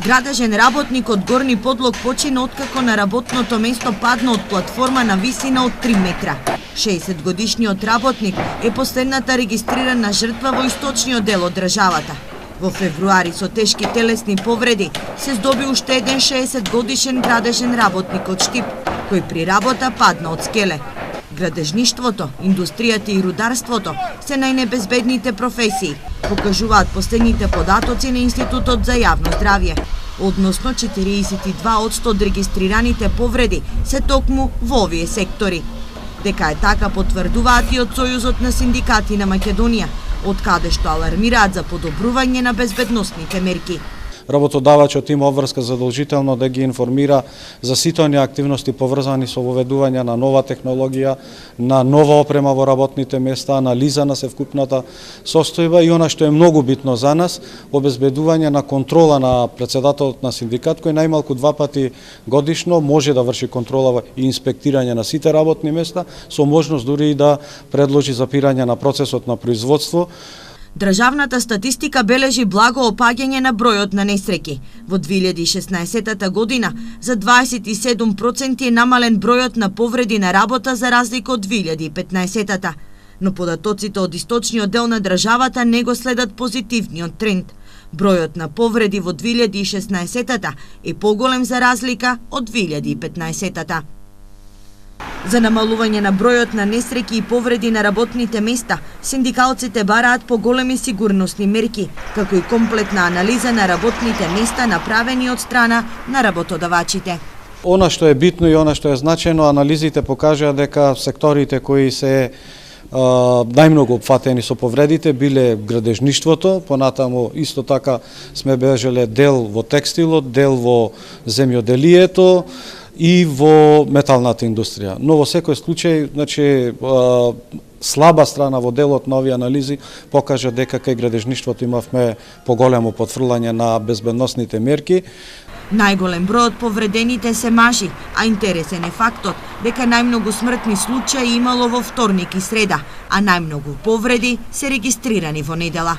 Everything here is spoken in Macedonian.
Градежен работник од Горни Подлог почина откако на работното место падна од платформа на висина од 3 метра. 60-годишниот работник е последната регистрирана жртва во источниот дел од државата. Во февруари со тешки телесни повреди се здоби уште еден 60-годишен градежен работник од Штип, кој при работа падна од скеле. Градежништвото, индустријата и рударството се најнебезбедните професии, покажуваат последните податоци на Институтот за јавно здравје. Односно 42% од регистрираните повреди се токму во овие сектори. Дека е така потврдуваат и од Сојузот на синдикати на Македонија, од каде што алармираат за подобрување на безбедносните мерки. Работодавачот има обврска задолжително да ги информира за сите оние активности поврзани со воведување на нова технологија, на нова опрема во работните места, анализа на севкупната состојба и она што е многу битно за нас, обезбедување на контрола на претседателот на синдикат, кој најмалку 2 пати годишно може да врши контрола и инспектирање на сите работни места, со можност дури и да предложи запирање на процесот на производство. Државната статистика бележи благо опаѓање на бројот на несреќи. Во 2016 година за 27% е намален бројот на повреди на работа за разлика од 2015-та. Но податоците од источниот дел на државата не го следат позитивниот тренд. Бројот на повреди во 2016-та е поголем за разлика од 2015-та. За намалување на бројот на несреќи и повреди на работните места, синдикалците бараат поголеми сигурносни мерки, како и комплетна анализа на работните места направени од страна на работодавачите. Она што е битно и она што е значено, анализите покажаа дека секторите кои се најмногу опфатени со повредите биле градежништвото, понатаму исто така сме бележеле дел во текстилот, дел во земјоделието и во металната индустрија. Но во секој случај, значи, слаба страна во делот на овие анализи покажа дека кај градежништвото имавме поголемо потврлање на безбедносните мерки. Најголем број од повредените се мажи, а интересен е фактот дека најмногу смртни случаи имало во вторник и среда, а најмногу повреди се регистрирани во недела.